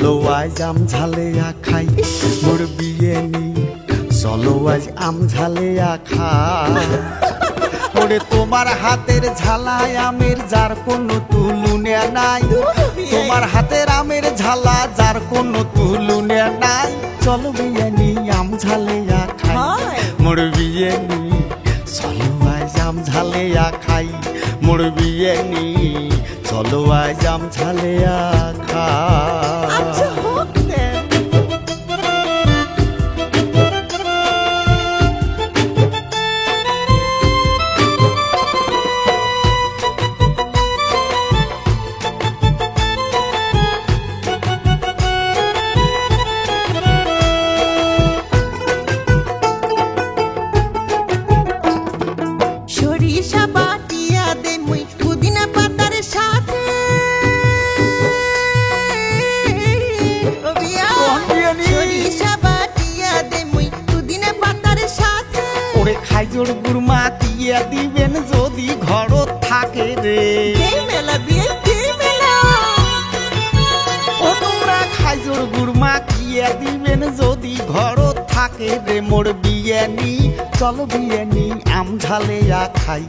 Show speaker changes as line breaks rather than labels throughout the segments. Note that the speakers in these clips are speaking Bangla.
চলো আজ আম ঝালিয়া খাই মোর বিয়ে নি চলো আজ আম ঝালিয়া খাই ওরে তোমার হাতের ঝালাই আমের যার কোনো তুলুনে নাই তোমার হাতের আমের ঝালা যার কোনো তুলুনে নাই চলো বিয়ে নি আম ঝালিয়া খাই মোর বিয়ে নি চলো আজ আম ঝালিয়া খাই মোর বিয়ে নি চলো আজ আম ঝালিয়া খাই
সরিষা বাটিয়া দে মুই পুদিনা পাতার সাথে সরিষা বাটিয়া দে মুই পুদিনা পাতার সাথে
ওরে খাইজোর গুড়মা দিয়া দিবেন যদি ঘরত থাকে রে
মেলা বিয়ে মেলা
ও তোমরা খাইজোর গুড়মা দিয়া দিবেন যদি ঘরত থাকে রে মোর বিয়ে নি চলো বিয়ে নি আম ঝালিয়া খাই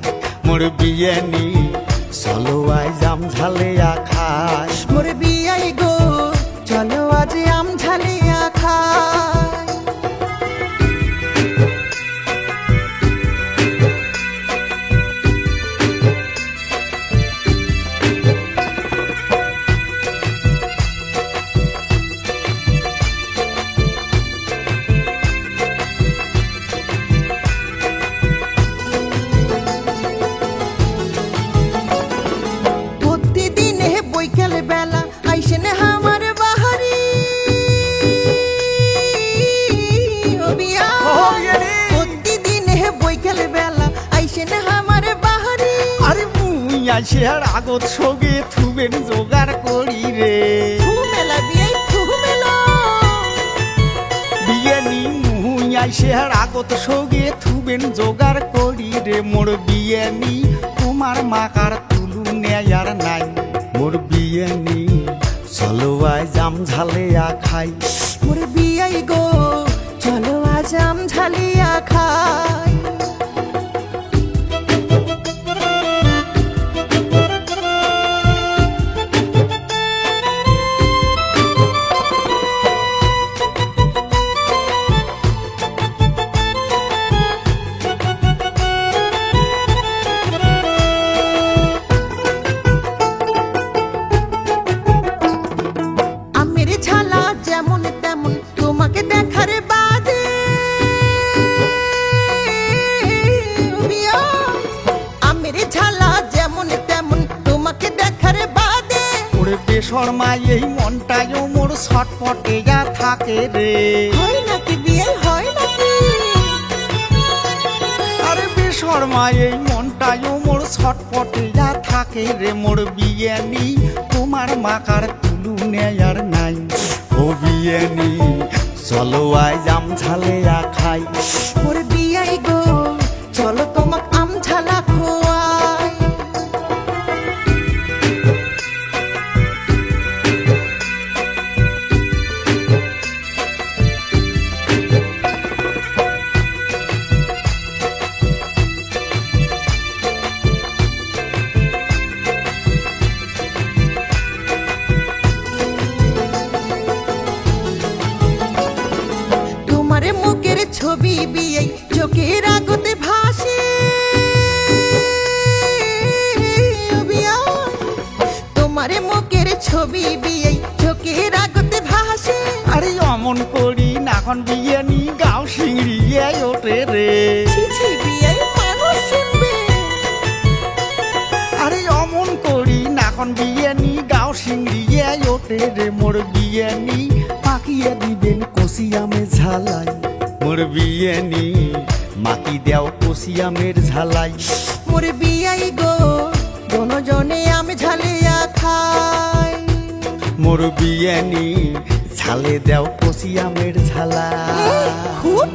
মোর বিয়ে নি চলো আজ আম ঝালিয়া খাই
মোর বিয়াই গো চলো আজ আম ঝালিয়া খাই বৈকাল বেলা আইসেন আমার বাহারি প্রতিদিন বৈকাল বেলা আইসেন আমার বাহারি
আরে মুই আসে আর আগত সগে থুবেন জোগাড় করি রে
মেলা বিয়ে মেলা
বিয়ে নি মুই আসে আর আগত সগে থুবেন জোগাড় করি রে মোর বিয়ে নি তোমার মাকার তুলু নেয়ার নাই মোর বিয়ে নি চলো আজ আম ঝালিয়া খাই
মোর বিয়াই গো চলো আজ আম ঝালিয়া খাই ঝালা যেমন তেমন তোমাকে দেখার বাদে আমের ঝালা যেমন তেমন তোমাকে দেখার বাদে
ওরে বেশরমা এই মনটাও মোর ছটপটে থাকে রে
হয় নাকি বিয়ে হয় নাকি
আরে বেশরমা এই মনটাও মোর ছটপটে থাকে রে মোর বিয়ে নি তোমার মাকার তুলু নেয়ার নাই ও বিয়ে নি চলো আজ আম ঝালিয়া খাই
মোর বিয়াই গো চলো তোমাক আম ঝালা খোয়াই মুখের ছবি বিয়ে চোখের আগতে ভাসে তোমার মুখের ছবি বিয়ে চোখের আগতে ভাসে
আরে অমন করি নাখন বিয়ে নি গাও সিংড়ি ওঠে রে
বিয়ে মানুষ শুনবে
আরে অমন করি নাখন বিয়ে নি গাও সিংড়ি ওঠে রে মোর বিয়ে নি পাকিয়ে দিবেন কষিয়ামে ঝালাই মোর বিয়ে নি মাকি দেও কষিয়ামের ঝালাই
মোর বিয়াই গো দোনোজনে আমি ঝালিয়া খাই
মোর বিয়ে নি ঝালে দেও কষিয়ামের ঝালাই
খুব